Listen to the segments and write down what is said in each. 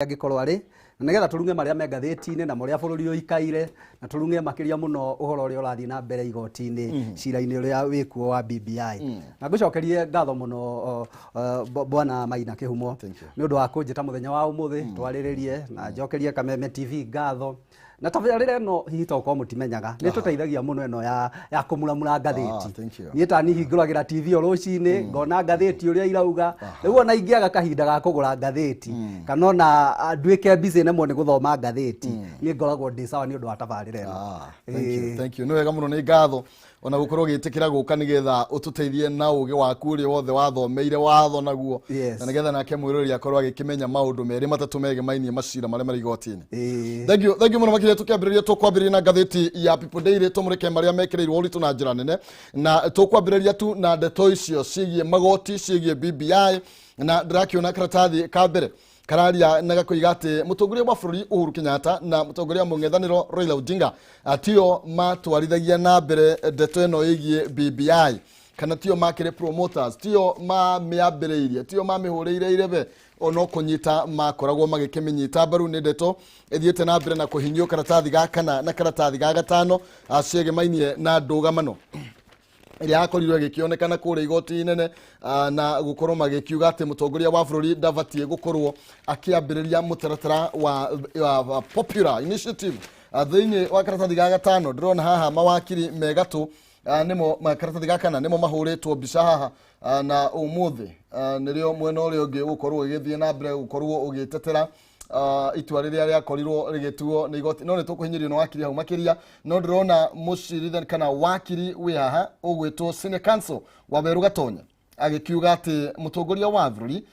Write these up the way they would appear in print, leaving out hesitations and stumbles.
Angikorwo ari nigetha turunge maria me ngatheti-ini na maria bururi uikaire na turunge makiria muno uhoro uria urathii na mbere igoti-ini cira-ini uria wikuo wa BBI na ngucokerie ngatho muno bwana Maina Kihumo ni undu wa kunjita muthenya wa umuthi twariririe na njokerie Kameme TV ngatho na tabarira eno hito kwa mutimenyaga ni tuteithagia muno eno ya kumuramura ngatheti ni ta ni hinguragira TV ruci-ini ngona ngatheti uria irauga riu ona ingiaga kahinda ga kugura ngatheti kana na nduike busy nemo ni guthoma ngatheti ni ngoragwo ndi sawa ni undu wa tabarira eno thank you no wega muno ni ngatho ona gukorwo gitikira guka nigetha ututeithie na ugi waku uri wothe wathomeire watho naguo na nigetha nake mwirori akorwo agikimenya maundu meri matatu mege mainie macira maria mari igoti-ini thank you muno makire tukiambiriria tukwambiriria na ngatheti ya People Daily tumureke maria mekireirwo uritu na njira nene na tukwambiriria tu na ndeto icio cigie magoti cigie BBI na ndirakiona karatathi ka mbere kararia na gakoiga ati mutongoria wa bururi Uhuru Kenyatta na mutongoria mung'ethaniro Raila Odinga atio matwarithagia na mbere ndeto eno igie BBI kana tio makire promoters tio miambireirie tio mamihuriire irebe ono kunyita makoragwo magikiminyita mbaru ni ndeto ethiete na mbere na kuhinyio karatathi ga kana na karatathi ga gatano acege mainie na ndugamano iria akorirwe gikionekana kure igoti inene na gukorwo magikiuga ati mutongoria wa bururi ndavatie gukorwo akiambiriria mutaratara wa popular initiative thiini wa karatathi ga gatano ndirona haha mawakiri megatu nimo karatathi ga kana nimo mahuritwo mbica haha na umuthi nirio mwena uria ungi gukorwo igithie na mbere gukorwo ugitetera itua riria riakorirwo rigituo ni igoti no ni tukuhinyirio no wakiri hau makiria no ndirona mucirithan kana wakiri wi haha ugwitwo Senior Counsel Waweru Gatonya agikiuga ati mutongoria wa bururi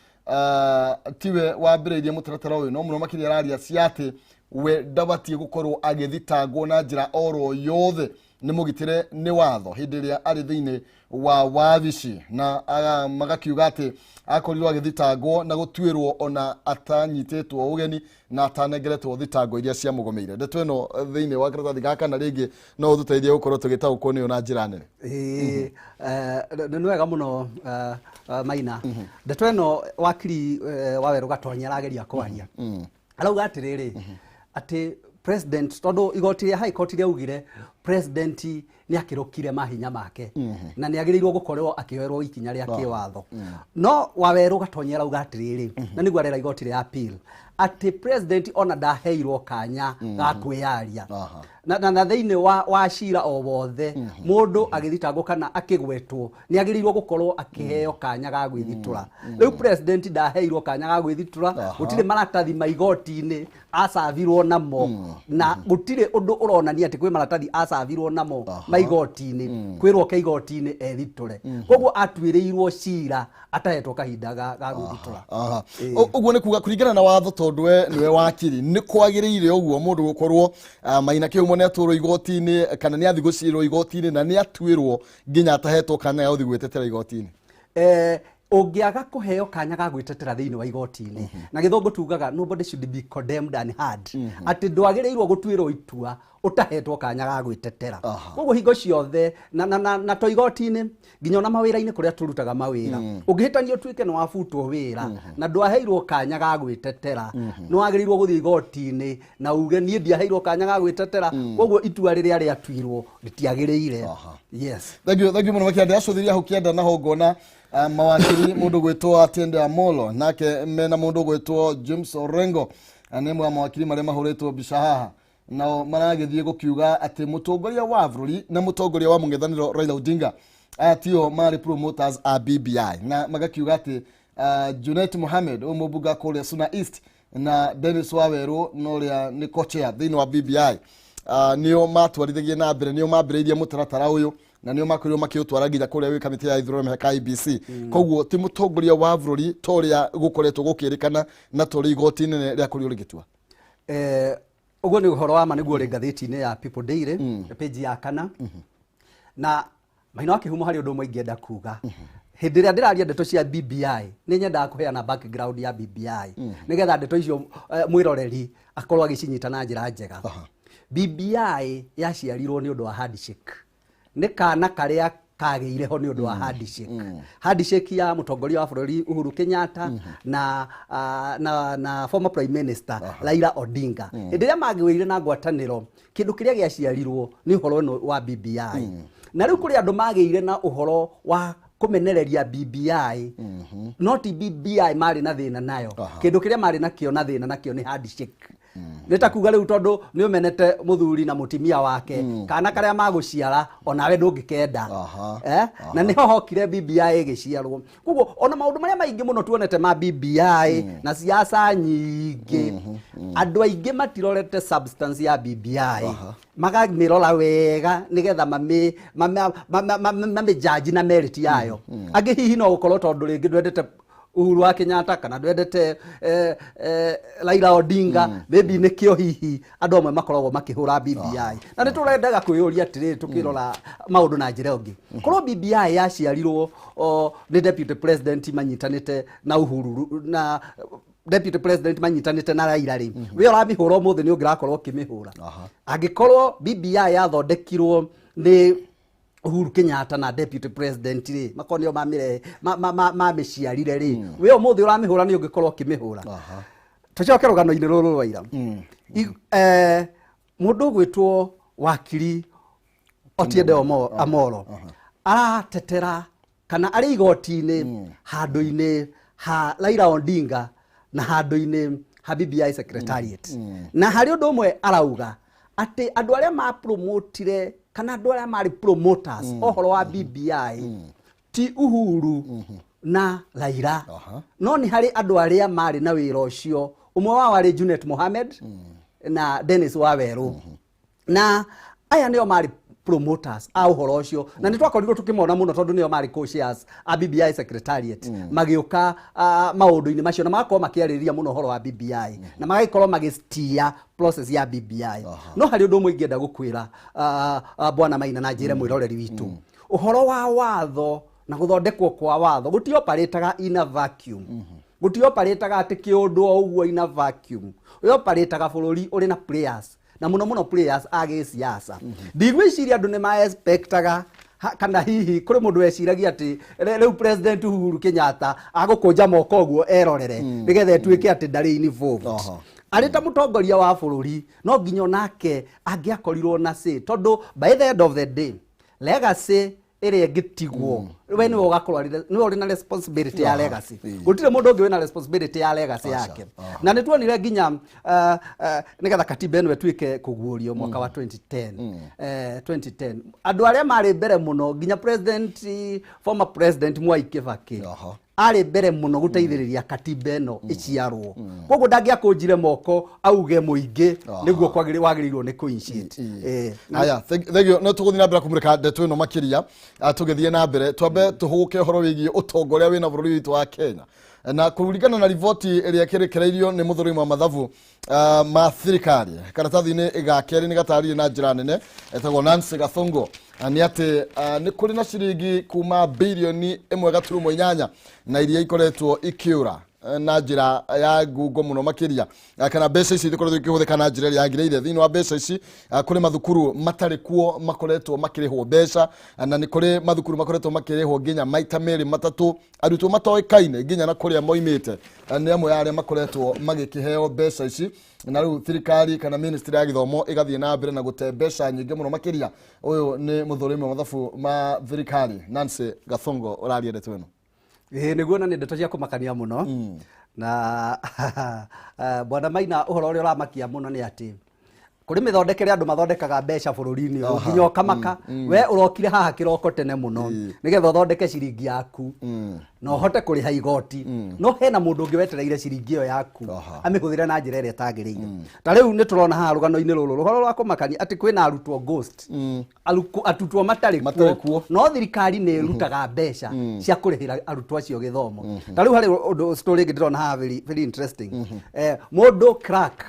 tiwe wambiriirie mutaratara uyu no muno makiria araria ciati we ndabatie gukorwo agithitangwo na njira oro yothe ni mugitire ni watho hindi ria ari thiini wa wabici na magakiuga ati akorirwo agithitangwo na gutwirwo ona atanyitetwo ugeni na atanengeretwo thitango iria cia mugomeire ndeto eno thiini wa karatathi gaka na ringi no ututeithie gukorwo tugitaukwo ni ona njira nene ni wega muno Maina ndeto eno wakiri Waweru Gatonya arageria kwaria arauga atiriri ati president tondu igoti ya high court ria ugire president ni akirokire mahinya make na ni agirirwo gukorwo akiwerwo ikinya ria kiwatho no Waweru Gatonya arauga atiriri na niguo arera igoti ria appeal ati president ona ndaheirwo kanya ga kwiaria na thiini wa cira o wothe mundu agithitangwo kana akigwetwo ni agirirwo gukorwo akiheo kanya ga gwithitura riu president ndaheirwo kanya ga gwithitura gutire maratathi ma igoti-ini acavirwo namo na gutire undu uronania ati kwi maratathi acavirwo namo ma igoti-ini kwirwo ke igoti-ini ethiture koguo atwirirwo cira atahetwo kahinda ga gwithitura uguo ni kuga kuringana na watho tondu niwe wakiri ni kwagiriire uguo mundu gukorwo Maina Kihumo ni aturo igoti-ini kana ni athi gucirwo igoti-ini na ni atwirwo nginya atahetwo kanya ga uthi gwetetera igoti-ini ungiaga kuheo kanya ga gwitetera thiini wa igoti-ini na githongo tugaga nobody should be condemned and hard ati ndwagirirwo gutwirwo itua utahetwo kanya ga gwitetera koguo hingo ciothe na to igoti-ini nginya na mawira-ini kuria turutaga mawira ungihitania tuike no wafutwo wira na ndwaheirwo kanya ga gwitetera no wagirirwo guthii igoti-ini na uge nie ndiaheirwo kanya ga gwitetera koguo itua riria riatwirwo ritiagiriire yes thank you muno makianda acuthiria hau kienda na hongona mawakiri mundu gwitwo Atiende Amolo nake mena mundu gwitwo James Orengo anemwe mawakiri maria mahuritwo mbica haha nao maragithie gukiuga ati mutongoria wa bururi na mutongoria wa mung'ethaniro Raila Odinga atio mari promoters a BBI na magakiuga ati Junet Mohamed umubuga kule Suna East na Dennis Waweru noria ni co-chair thiini wa BBI nio matwarithagia na mbere nio mambireirie mutaratara uyu na nio makorirwo makiutwara nginya kuria wi kamiti ya ithurano ya IEBC koguo ti mutongoria wa bururi toria gukoretwo gukirikana na tori igoti-ini ria kurio rigitua uguo ni uhoro wa ma niguo ri ngatheti-ini ya People Daily page ya kana na Maina Kihumo hari undu umwe ingienda kuga hindi ria ndiraria ndeto cia BBI ni nyendaga kuheana background ya BBI nigetha ndeto icio mwiroreri akorwo agicinyita na njira njega BBI yaciarirwo ni undu wa handshake ni kana karia kagĩire ho nĩ ũndũ wa handshake. Handshake ya mũtongoria wa bũrũri Uhuru Kenyatta na former prime minister Raila Odinga. Hĩndĩ ĩrĩa magĩire na ngwatanĩro, kĩndũ kĩrĩa gĩaciarirwo nĩ ũhoro ũyũ wa BBI. Na rĩu kũrĩ andũ magĩire na ũhoro wa kumenereria BBI, not BBI mari na thĩna nayo. Kĩndũ kĩrĩa mari nakĩo na thĩna nakĩo nĩ handshake. Nĩta kuga rĩu tondũ nĩ ũmenete mũthuri na mũtimia wake kana karĩa magũciara onawe ndũngĩkenda. Na nĩho hokire BBI ĩgĩciarwo. Koguo ona maũndũ marĩa maingĩ mũno tuonete ma BBI na siasa nyingĩ, andũ aingĩ matirorete substance ya BBI. Magamĩrora wega nĩgetha mamĩjaji na merit yayo. Angĩ hihi no gũkorwo tondũ rĩngĩ ndwendete Uhuru wa Kenyatta kana ndwendete Raila Odinga, maybe nĩkĩo hihi andũ amwe makoragwo makĩhũra BBI. Na nĩ tũrendaga kwĩyũria atĩrĩrĩ tukĩrora maũndũ na njĩra ĩngĩ. Korwo BBI yaciarirwo nĩ deputy president manyitanĩte na Uhuru na deputy president manyitanĩte na Raila rĩ, we ũramĩhũra ũmũthĩ nĩ ũngĩrakorwo ũkĩmĩhũra. Angĩkorwo BBI yathondekirwo nĩ Uhuru Kenyatta na deputy president rĩ, makonio mamĩciarire rĩ, we ũmũthĩ ũramĩhũra nĩ ũngĩkorwo ũkĩmĩhũra. Tũcoke rũgano-inĩ rũrũ rwa ira. Mũndũ gwĩtwo wakiri Otiende Amollo aratetera kana arĩ igoti-inĩ handũ-inĩ ha Raila Odinga na handũ-inĩ ha BBI secretariat. Na harĩ ũndũ ũmwe arauga atĩ andũ arĩa mapromotire kana andũ arĩa marĩ promoters ohoro wa BBI ti Uhuru na Raila. No nĩ harĩ andũ arĩa marĩ na wĩra ũcio, ũmwe wao arĩ Junet Mohamed na Dennis Waweru. Na aya nĩo marĩ promoters a ũhoro ũcio, na nĩ twakorirwo tũkĩmona mũno tondũ nĩo marĩ co-chairs a BBI secretariat magĩũka maũndũ-inĩ macio na magakorwo makĩarĩrĩria mũno ũhoro wa BBI na magagĩkorwo magĩstia process ya BBI. No harĩ ũndũ ũmwe ingĩenda gũkwĩra Bwana Maina na njĩre mwĩroreri witũ, ũhoro wa watho na gũthondekwo kwa watho gũtioparĩtaga in a vacuum. Gũtioparĩtaga atĩ kĩũndũ o ũguo in a vacuum. Ũyoparĩtaga bũrũri ũrĩ na players na mũno players a gĩsiasa. Ndigwĩciria andũ nĩ ma-expectaga kana hihi kũrĩ mũndũ eciragia atĩ rĩu president Uhuru Kenyatta agũkũnja moko ũguo erorere nĩgetha etuĩke atĩ ndarĩ involved. Arĩ ta mũtongoria wa bũrũri no nginya nake angĩakorirwo na say, tondũ by the end of the day legacy ĩrĩa ĩngĩtigwo we nĩwe ũgakorwo nĩwe ũrĩ na responsibility ya legacy. Gũtirĩ mũndũ ũngĩ wĩna responsibility ya legacy yake. Na nĩ tuonire nginya nĩgetha katiba ĩno ĩtuĩke kũguũrio mwaka wa 2010. Andũ arĩa marĩ mbere mũno nginya former president Mwai Kibaki arĩ mbere mũno gũteithĩrĩria katiba ĩno ĩciarwo. Koguo ndangĩakũnjire moko auge mũingĩ nĩguo wagĩrĩirwo nĩ kũinitiate. Aya, thank you. No tũgũthiĩ na mbere kũmũrĩka ndeto ĩno makĩria, tũgĩthiĩ na mbere twambe tũhũke ũhoro wĩgiĩ ũtongoria wĩna bũrũri witũ wa Kenya. Na kũringana na riboti ĩrĩa ĩkĩrekereirio nĩ mũthũri wa mathabu ma thirikari, karatathi-inĩ ĩgakerĩ nĩ gatarĩrie na njĩra nene etagwo Nancy Gathungu nĩ atĩ nĩ kũrĩ na ciringi kuma birioni 1.8 na iria ikoretwo ikĩũra na njĩra ya ngungo mũno makĩria, kana mbeca ici ikoretwo ikĩhũthĩka na njĩra ĩrĩa yagĩrĩire. Thĩinĩ wa mbeca ici kũrĩ mathukuru matarĩ kuo makoretwo makĩrĩhwo mbeca, na nĩ kũrĩ mathukuru makoretwo makĩrĩhwo nginya maita merĩ matatũ, arutwo matoĩkaine nginya na kũrĩa moimĩte nĩ amwe ya arĩa makoretwo magĩkĩheo mbeca ici. Na rĩu thirikari kana ministry ya gĩthomo ĩgathiĩ na mbere na gũte mbeca nyingĩ mũno makĩria. Ũyũ nĩ mũthũri wa mathabu ma thirikari Nancy Gathungu ũraria ndeto ĩno. Nĩguo na nĩ ndeto cia kũmakania mũno. Na Bwana Maina ũhoro ũrĩa ũramakia mũno nĩ atĩ kũrĩ mĩthondekere andũ mathondekaga mbeca bũrũri-inĩ ũyũ nginya ũkamaka. We ũrokire haha kĩroko tene mũno nĩgetha ũthondeke ciringi yaku na ũhote kũrĩha igoti. No hena mũndũ ũngĩ wetereire ciringi ĩyo yaku amĩhũthĩre na njĩra ĩrĩa ĩtagĩrĩire. Ta rĩu nĩ tũrona haha rũgano-inĩ rũrũ rũhoro rwa kũmakania atĩ kwĩna arutwo ghost, arutwo matarĩ kuo, no thirikari nĩ ĩrutaga mbeca cia kũrĩhĩra arutwo acio gĩthomo. Ta rĩu harĩ ũndũ story ĩngĩ ndĩrona haha very interesting. Mũndũ crack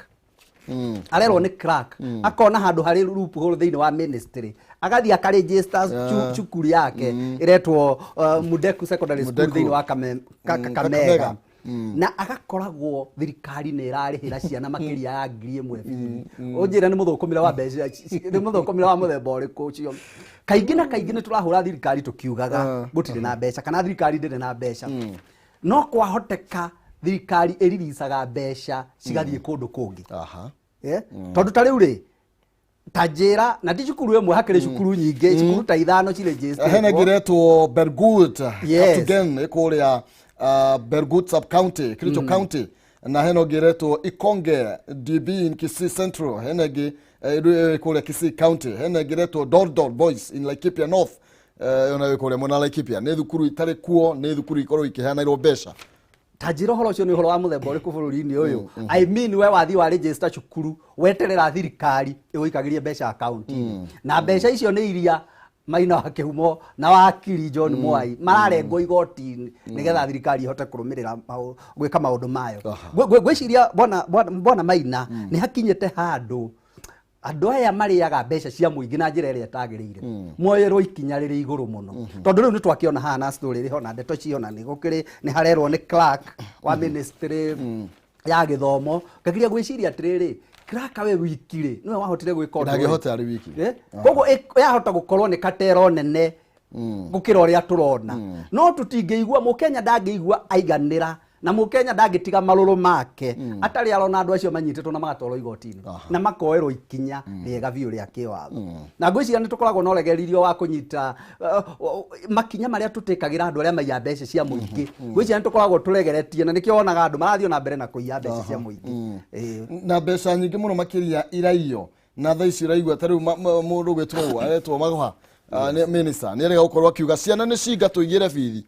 arerwo nĩ crack akona handũ harĩ loophole thĩinĩ wa ministry, agathiĩ akaregister cukuru yake ĩretwo Mudeku Secondary School thĩinĩ wa Kakamega. na agakoragwo thirikari nä ĩrarĩhĩra ciana makĩria ya 1,000 ũnjĩre nĩ mũthũkũmĩre wa mbeca nĩ mũthũkũmĩre wa mũthemba ũrĩkũ ũcio kaingĩ na kaingĩ nĩ tũrahũra thirikari tũkiugaga gũtirĩ na mbeca kana thirikari ndĩrĩ na mbeca no kwahoteka thirikari ĩriricaga mbeca cigathiĩ kũndũ kũngĩ tondũ ta rĩu rĩ ta njĩra na ti cukuru ĩmwe hakĩrĩ cukuru nyingĩ cukuru ta 5 cirĩ hena ngeretwo Bergut again ĩkũrĩa Bergut sub county Kericho county na hena ngeretwo Ikonge DB in Kisii Central hena ĩkũrĩa Kisii county hena ngeretwo Dordor Boys in Laikipia North ona ĩkũrĩa mwena Laikipia nĩ thukuru itarĩ kuo nĩ thukuru ikorwo ikiheanĩrwo mbeca ta njĩra ũhoro ũcio nĩ ũhoro wa mũthemba ũrĩkũ bũrũri-inĩ ũyũ I mean we wathi wa register cukuru weterera thirikari ĩgũikagĩrie mbeca account na mbeca icio nĩ iria Maina wa Kĩhumo na wakiri John Mwai mararengwo igoti-inĩ nĩgetha thirikari ihote kũrũmĩrĩra gwĩka maũndũ mayo gwĩciria bona Maina nĩ hakinyĩte handũ andũ aya marĩaga mbeca cia mũingĩ na njĩra ĩrĩa ĩtagĩrĩire muoyerwo ikinya rĩrĩ igũrũ mũno tondũ rĩu nĩ twakĩona haha na story rĩho na ndeto ciona nĩ harerwo nĩ clerk wa ministry ya gĩthomo ngakĩria gwĩciria atĩrĩrĩ clerk we wiki rĩ nĩwe wahotire gwĩka ũndũ ndagĩhota arĩ wiki koguo yahota gũkorwo nĩ katero nene gũkĩra ũrĩa tũrona no tũtingĩigua mũkenya ndangĩigua aiganĩra na mũkenya ndangĩtiga marũrũ make atarĩ arona andũ acio manyitĩtwo na magatwarwo igoti-inĩ na makoerwo ikinya rĩega biũ rĩa kĩwatho na ngwĩciria nĩ tũkoragwo na ũregeririo wa kũnyita makinya marĩa tũtĩkagĩra andũ arĩa maiya mbeca cia mũingĩ ngwĩciria nĩ tũkoragwo tũregeretie na nĩkĩo wonaga andũ marathiĩ na mbere na kũiya mbeca cia mũingĩ na mbeca nyingĩ mũno makĩria iraiywo na thaa ici iraigua tarĩu mũndũ gwĩtwo aretwo Magoha minister nĩ arega gũkorwo akiuga ciana nĩ cingatwo igĩre bithi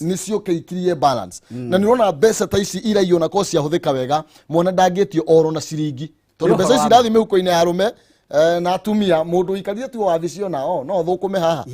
nĩcio kĩikirie balance na nĩ ũrona mbeca ta ici iraiywo na ko ciahũthĩka wega mwana ndangĩtio oro na ciringi tondũ mbeca ici irathiĩ mĩhuko-inĩ ya arũme na atumia mũndũ ikarire tu wabicio nao no thũkũme haha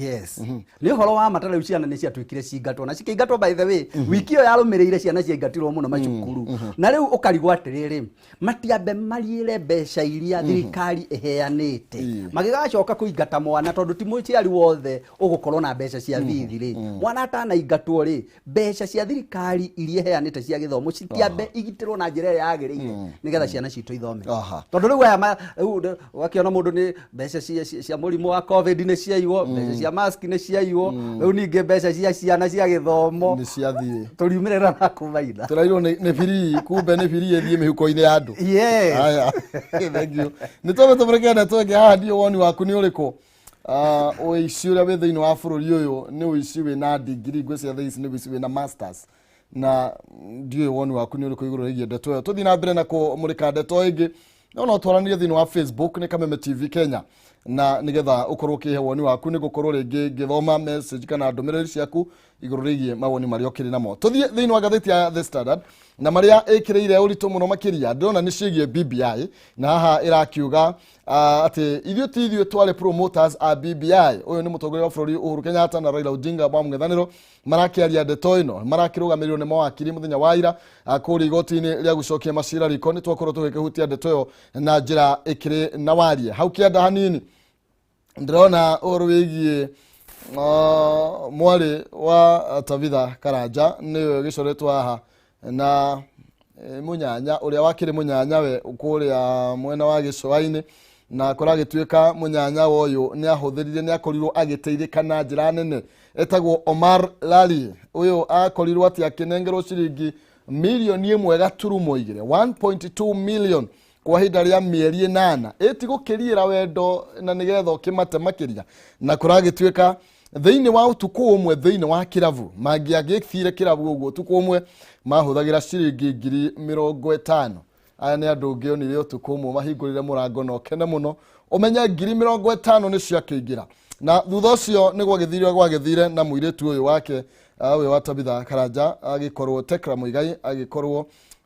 nĩ ũhoro wa mata rĩu ciana nĩ ciatuĩkire cingatwo na cikĩingatwo by the way wiki ĩyo yarũmĩrĩire ciana ciaingatirwo mũno macukuru na rĩu ũkarigwo atĩrĩrĩ matiambe mariĩre mbeca iria thirikari ĩheanĩte magĩgacoka kũingata mwana tondũ ti mũciari wothe ũgũkorwo na mbeca cia bithi rĩ mwana atanaingatwo rĩ mbeca cia thirikari iria ĩheanĩte cia gĩthomo citiambe igitĩrwo na njĩra ĩrĩa yagĩrĩire nĩgetha ciana citũ ithome tondũ rĩu aya wakiona mũndũ nĩ mbeca cia mũrimũ wa covid nĩ ciaiywo mbeca cia mask nĩ ciaiywo rĩu ningĩ mbeca cia ciana cia gĩthomo nĩ ciathiĩ tũriumĩrĩra na kũmaina tũrairwo nĩ biri kumbe nĩ biri ĩthiĩ mĩhuko-inĩ ya andũ haya thank you nĩ twambe tũbũrĩkene twenge haha ndio woni waku nĩ ũrĩkũ ũici ũrĩa wĩ thĩinĩ wa bũrũri ũyũ nĩ ũici wĩna degree ngwĩciria thaa ici nĩ ũici wĩna masters na ndiũĩ woni waku nĩ ũrĩkũ igũrũ rĩgiĩ ndeto ĩyo tũthiĩ na mbere na kũmũrĩka ndeto ĩngĩ no twaranĩrie thĩinĩ wa Facebook nĩ Kameme TV Kenya na nĩgetha ũkorwo ũkĩhe woni waku nĩ gũkorwo rĩngĩ ngĩthoma message kana ndũmĩrĩri ciaku igũrũ rĩgiĩ mawoni marĩa ũkĩrĩ namo tũthiĩ thĩinĩ wa gatheti ya The Standard na marĩa ĩkĩrĩire ũritũ mũno makĩria ndĩrona nĩ ciĩgiĩ BBI na haha ĩrakiuga atĩ ithuĩ twale promoters a BBI ũyũ nĩ mũtongoria wa bũrũri Uhuru Kenyatta na Raila Odinga wa mũng'ethanĩro marakĩaria ndeto ĩno marakĩrũgamĩrĩrwo nĩ mawakiri mũthenya wa ira kũrĩa igoti-inĩ rĩa gũcokia macira riko nĩ twakorwo tũgĩkĩhutia ndeto ĩyo na njĩra ĩkĩrĩ na warie hau kĩanda hanini ndĩrona ũhoro wĩgiĩ mwarĩ wa Tabitha Karanja nĩwe gĩcoretwo haha na mũnyanya ũrĩa wakĩrĩ mũnyanya we kũrĩa mwena wa gĩcũa-inĩ na kũragĩtuĩka mũnyanya ũyũ nĩ ahũthĩrire nĩ akorirwo agĩteithĩka na njĩra nene etagwo Omar Lali ũyũ akorirwo atĩ akĩnengerwo ciringi mirioni 1.2 1.2 million kwa ihinda rĩa mĩeri 8 ĩtigũkĩriĩra wendo na nĩgetha ũkĩmate makĩria na kũragĩtuĩka thĩinĩ wa ũtukũ ũmwe thĩinĩ wa kĩrabu mangĩagĩthire kĩrabu ũguo ũtukũ ũmwe mahũthagĩra ciringi 50,000 aya nĩ andũ ngĩonire ũtukũ ũmwe mahingũrire mũrango na ũkene mũno ũmenye 50,000 nĩ ciakĩingĩra na thutha ũcio nĩ gwagĩthire na mũirĩtu ũyũ wake ũyũ wa Tabitha Karanja agĩkorwo Tekra Muigai agĩkorwo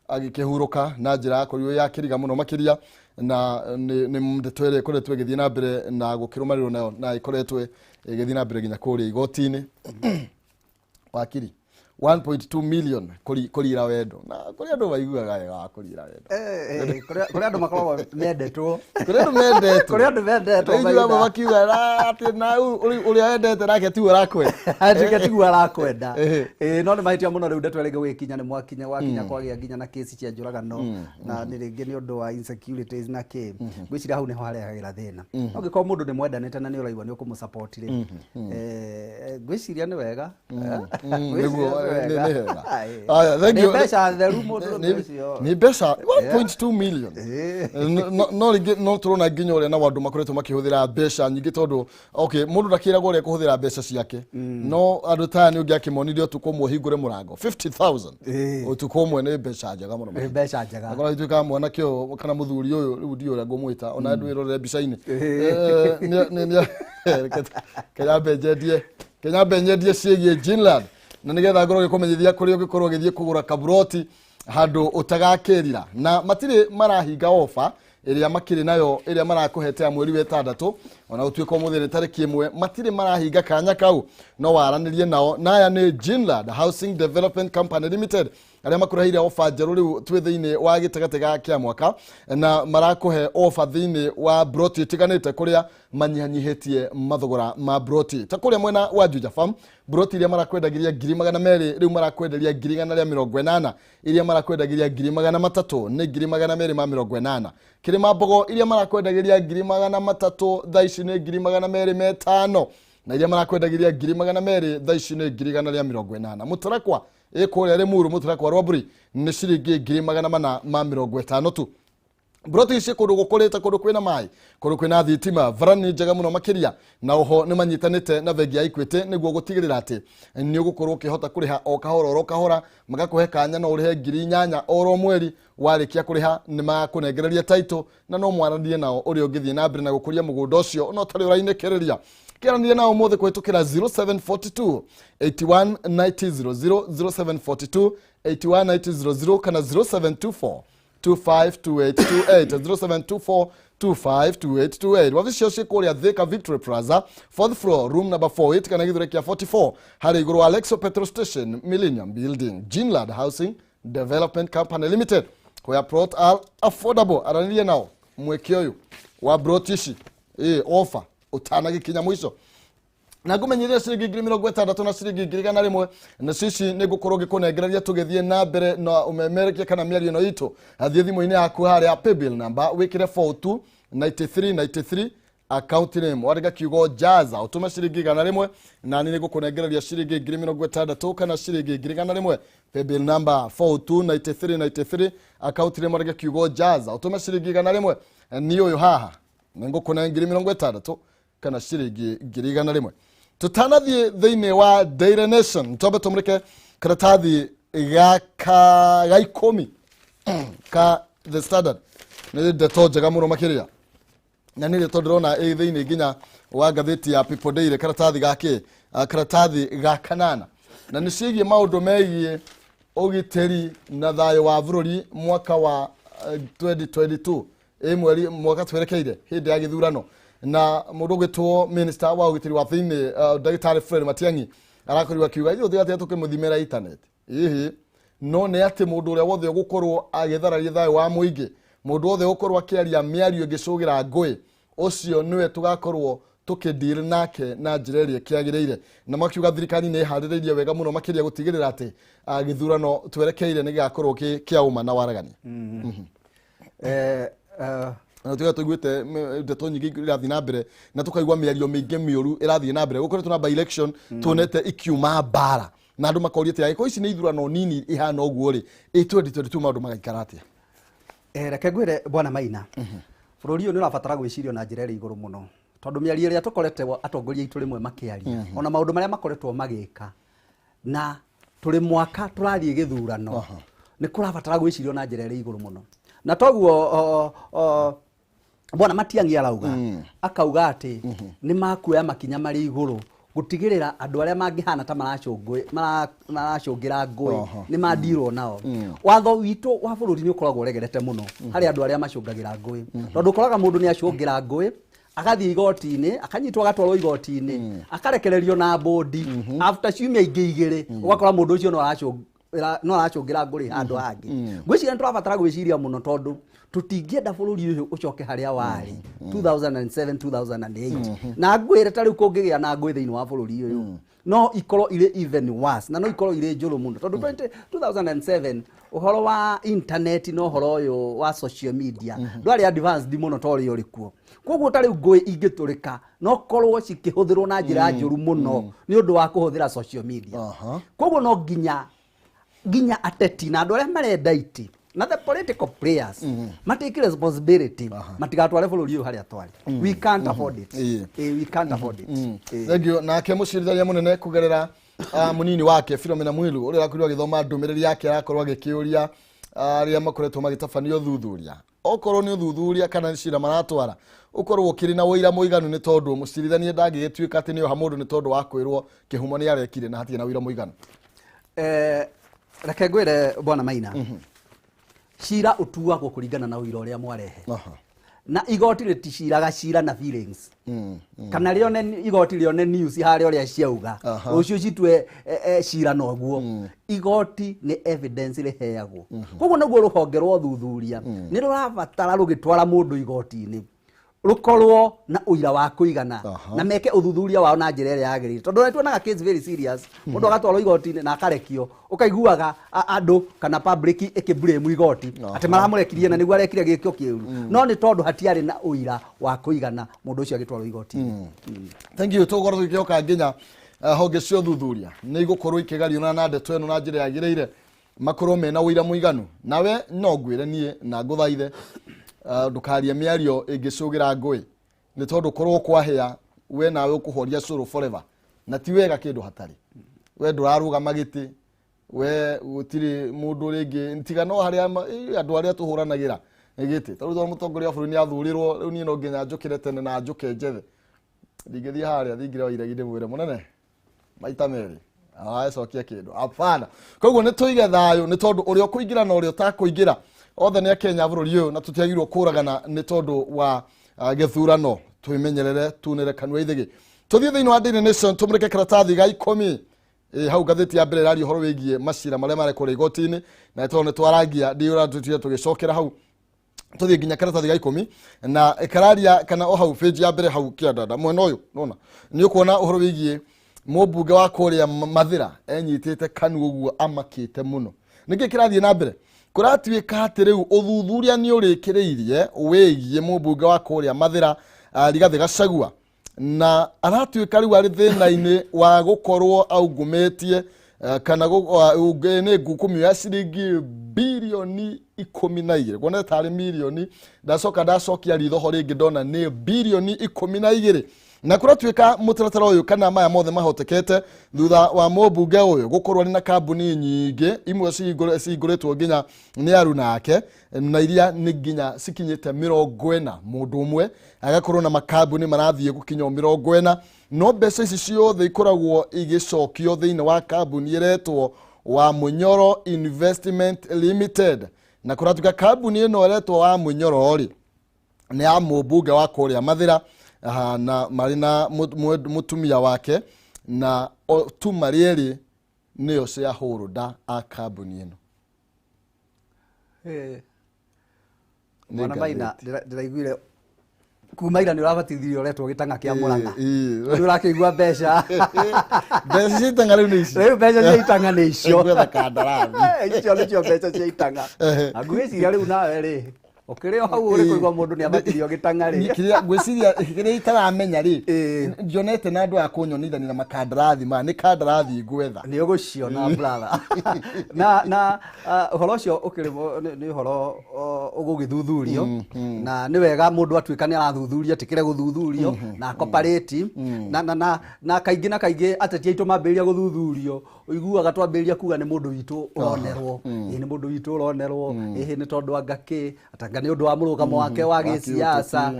agĩkĩhurũka na njĩra yakorirwo yakĩriga mũno makĩria na nĩ ndeto ĩrĩa ĩkoretwo ĩgĩthiĩ na mbere na gũkĩrũmanĩrĩrwo nayo na ĩkoretwo ĩgĩthiĩ na mbere nginya kũrĩa igoti-inĩ wakiri 1.2 million kurira wendo na kuri andu baiguaga wega kurira wendo kuri andu makoragwo mendetwo kuri andu mendetwo baiguaga bakiuga ati na uria wendete nake tu arakwenda atike tu arakwenda no ni mahitia muno riu ndetwerege gwikinya ni mwakinya wakinya kwagia nginya na kesi cia njuragano na ni ringi ni undu wa insecurities na ke gwiciria hau ni harehagira thina no giko mundu ni mwendanite na ni uraigwa ni ukumusupport ri gwiciria ni wega aya thank you ni besa 1.2 million no turona nginya ore na wandu makoretwo makihuthira besa nyingi tondu okay mundu ndakiragwo ore kuhuthira besa ciake no andu tani ungiakimonirio tukomwo hingure murango 50,000 utukomwe ni besa njega muno besa njega akora ituika mwana kio kana muthuri uyu riu ndio ura ngumwita ona andu irore bica-ini Kenya benjedie cigie Ginland na nigetha ngoro gikumenyithia kuri ugikorwo githie kugura kaburoti handu utagakirira na matire marahinga offer iria makiri nayo iria marakuhete mweri wa 6 ona utuika muthire tariki 1 matire marahinga kanya kau no waranirie nao naya ni Ginland Housing Development Company Limited aria makurahire offer njeru riu twi thiini wa gitagate ga kia mwaka na marakuhe offer thiini wa broti tiganite kuria manyihanyihetie mathogora ma broti ta kuria mwena wa Juja Farm broti iria marakwendagiria 200,000 riu marakwenderia 180 iria marakwendagiria 300,000 ni 280 kirima mbogo iria marakwendagiria 300,000 thaici ni 250 na iria marakwendagiria 200,000 thaici ni 180 mutarakwa ikuria rimuru mutarakwa robbery ni ciringi 450 tu broti ici kundu gukurite kundu kwina mai kundu kwina thitima varani njega muno makiria na oho ni manyitanite na bengi ya Equity niguo gutigirira ati ni ugukorwo ukihota kuriha o kahora magakuhe kanya no urihe 8,000 oro mweri warikia kuriha ni makunengereria title na no mwarandie nao uri ungithie na mbere na gukuria mugunda ucio no tari urainekeriria kiranire nao mothe kwitukira 0742 819000 0742 819000 kana 0724 252828 0724252828 wavicio cikuria Thika Victory Plaza 4th floor room number 48 kana githire kia 44 hari iguru wa Alexo Petrol Station Millennium Building Ginland Housing Development Company Limited where plot are affordable aranirie nao mweke uyu wa brotishi offer utanagikinya mwisho na gumenyeria ciringi 60 na ciringi 100 na cici ni gukorwo gikunengereria tugethie na mbere na umemerekia kana miario no itu athie thimu-ini yaku hari a paybill number wikire 429393 account name wariga kiugo jaza utume ciringi 100 na ni gukunengereria ciringi 60 kana ciringi 100 paybill number 429393 account name wariga kiugo jaza utume ciringi 100 ni uyu haha ni gukunengeria 60 kana ciringi 100 tutanathie thiini wa Daily Nation tobe tumrike karatathi ga 10 ka The Standard ni ndeto njega muno makiria na ni ndeto ndirona thiini nginya wa gatheti ya People Daily karatathi gake karatathi ga 8 na ni cigie maundu megie ugiteri na thayo wa bururi mwaka wa 2022 mweri mwaka twerekeire hindi ya githurano na mundu gwitwo minister wa ugitiri wa thiini Dr. Fred Matiang'i arakorirwa kiuga ithuĩ ati tukimuthimira internet no ne ati mundu uria wothe gukorwo agithararia thayo wa muingi mundu wothe gukorwo akiaria miario ngicugira ngui ucio niwe tugakorwo tukideal nake na njira iria kiagiriire na makiuga thirikari ni haririirie wega muno makiria gutigirira ati githurano twerekeire ni gigakorwo kiauma na waragani na tuga tuguite ndeto nyingi irathi na mbere na tukaigwa miario mingi miuru irathi na mbere gukoretwo na by election tunete ikiuma bara na andu makorite ya iko ici ni ithurano nini ihana uguo ri 2022 maundu magaikara atia reke ngwire bwana Maina bururi uyu ni urabatara gwicirio na njira iri iguru muno tondu miario ria tukorete atongoria itu rimwe makiaria ona maundu maria makoretwo magika na turi mwaka turathie githurano ni kurabatara gwicirio na njira iri iguru muno na toguo bwana Matiang'i arauga akauga ati ni makuoya makinya mari iguru gutigirira andu aria mangihana ta maracungira ngui ni mandirwo nao watho witu wa bururi ni ukoragwo regerete muno hari andu aria macungagira ngui tondu ukoraga mundu ni acungira ngui agathie igoti-inĩ akanyitwo agatwarwo igoti-inĩ akarekererio na bodi after ciumia ingĩ igĩrĩ ugakora mũndũ ũcio no aracũngĩra ngũrĩ handũ hangĩ ngwĩciria nĩtũrabatara gwĩciria mũno tondũ tutingĩenda bũrũri ũyũ ũcoke harĩa warĩ 2007 2008 na ngwĩre ta rĩu kũngĩgĩa na ngũĩ thĩinĩ wa bũrũri ũyũ no ikorwo irĩ even worse na no ikorwo irĩ njũru mũno tondũ 2007 uhoro wa internet no horo ũyũ wa social media ndwarĩ advanced mũno torĩ ũrĩ kuo koguo ta rĩu ngũĩ ingĩtũrĩka no korwo cikĩhũthĩrwo na njĩra njũru mũno nĩ ũndũ wa kũhũthĩra social media koguo no nginya ateti na andũ arĩa marenda iti na the political players matake responsibility matigatware bũrũri ũyũ harĩa twarĩ we can't afford it we can't afford it thengio nake mũcirithania mũnene kugerera munini wake Philomena Mwilu ũrĩa akorirwo agĩthoma ndũmĩrĩri yake arakorwo agĩkĩũria arĩa makoretwo magĩtabanio thuthuria okorwo nĩ thuthuria kana nĩ cira maratwara ukorwo kiri na wĩira mũiganu nĩ tondũ mũcirithania ndangĩgĩtuĩka atĩ nĩ oha mũndũ nĩ tondũ wa kwĩrwo kĩhumo nĩ arekire na hatirĩ na wĩira mũiganu reke ngwĩre bwana Maina cira utuagwo kũringana na ũira ũrĩa mwarehe na igoti rĩticiraga cira na feelings kana rĩone igoti rĩone news harĩa ũrĩa ciauga ũcio citwe cira noguo igoti nĩ evidence rĩheagwo koguo naguo rũhonge rwa thuthuria nĩ rũrabatara rũgĩtwara mũndũ igoti-inĩ rukorwo na uira wa kuigana na meke uthuthuria wao na njĩra ĩrĩa yagĩrĩire tondũ nĩtuonaga case very serious mũndũ agatwarwo igoti-inĩ na akarekio ũkaiguaga andũ kana public ĩkĩblame igoti atĩ maramũrekirie na nĩguo arekire gĩkio kĩũru no nĩ tondũ hatiarĩ na uira wa kuigana mũndũ ũcio agĩtwarwo igoti-inĩ thank you tũgorwo tũgĩoka nginya honge cio thuthuria nĩ igũkorwo ikĩgario na ndeto ĩno na njĩra yagĩrĩire makorwo mena uira mũiganu nawe no ngwĩre niĩ na ngũthaithe ndukaria mĩario ĩngĩcũgĩra ngũĩ nĩ tondũ korwo kwahĩa we nawe ũkũhoria cũrũ forever na ti wega kĩndũ hatarĩ we ndũrarũgama gĩtĩ we gũtirĩ mũndũ rĩngĩ tiga no harĩa andũ arĩa tũhũranagĩra gĩtĩ tondũ tondũ mũtongoria wa bũrũri nĩ athurĩrwo rĩu niĩ no nginya njũkĩre tene na njũke njethe ndingĩthiĩ harĩa thingire wa iregi ndĩmwĩre mũnene maita merĩ acokia kĩndũ apana koguo nĩ tũige thayũ nĩ tondũ ũrĩa ũkũingĩra na ũrĩa ũtakũingĩra othe nĩ Kenya bũrũri ũyũ na tũtiagirwo kũragana nĩ tondũ wa gĩthurano twĩmenyerere tunĩre kanua ithĩgĩ tũthiĩ thĩinĩ wa Daily Nation tũmũrĩke karatathi ga 10 hau gatheti ya mbere rari ũhoro wĩgiĩ macira marĩa marekwo igoti-inĩ na tondũ nĩ twarangia ndiũra tũthiĩ tũgĩcokera hau tũthiĩ nginya karatathi ga 10 na kararia kana o hau page ya mbere hau kĩandanda mwena ũyũ nona nĩ ũkuona ũhoro wĩgiĩ mũmbunge wa kũrĩa Mathĩra enyitĩte kanua ũguo amakĩte mũno nĩkĩ kĩrathiĩ na mbere kuratuĩka atĩ rĩu ũthuthuria nĩ ũrĩkĩrĩirie wĩgiĩ mũmbunge wa kũrĩa Mathĩra Rigathĩ Gachagua na aratuĩka rĩu arĩ thĩna-inĩ wa gũkorwo aungumĩtie kana nĩ ngũkũmi ya ciringi birioni 12 kuona tarĩ milioni ndacokia ritho rĩngĩ ndona nĩ birioni 12 na kuratuĩka mũtaratara ũyũ kana maya mothe mahotekete thutha wa mũmbunge ũyũ gũkorwo na kambuni nyingĩ imwe cihingũrĩtwo nginya nĩ aruna ake na iria nĩ nginya cikinyĩte 40 mũndũ ũmwe agakorwo na makambuni marathiĩ gũkinya 40 no mbeca ici ciothe ikoragwo igĩcokio thĩinĩ wa kambuni ĩretwo wa Munyoro Investment Limited na kuratuĩka kambuni ĩno ĩretwo wa Munyoro rĩ nĩ ya mũmbunge wa kũrĩa Mathĩra na marĩ na mũtumia wake na tu marĩerĩ nĩyo shareholder a kambuni ĩno mwana Maina ndĩraiguire kuma ira nĩ ũrabatithirio ũretwo gĩtanga kĩa Mũrang'a nĩ ũrakĩigua mbeca cia itanga rĩu nĩ icio rĩu mbeca cia itanga nĩ icio gwetha kandarathi icio nĩcio mbeca cia itanga ngwĩciria rĩu nawe rĩ ukĩrĩ hau ũrĩ kũigua mũndũ nĩ abatirio gĩtanga rĩ kĩrĩa ngwĩciria kĩrĩa itaramenya rĩ njonete na andũ a kũnyonithania na makandarathi ma nĩ kandarathi ngwetha nĩ ũgũciona brother na ũhoro ũcio ũkĩrĩ nĩ ũhoro ũgũgĩthuthurio na nĩ wega mũndũ atuĩka nĩ arathuthuria tikĩre gũthuthurio na cooperative na kaingĩ ateti aitũ mambĩrĩria gũthuthurio ũiguaga twambĩrĩria kuga nĩ mũndũ witũ ũronerwo nĩ mũndũ witũ ũronerwo nĩ tondũ wa ngakĩ nĩ ũndũ wa mũrũgamo wake wa gĩsiasa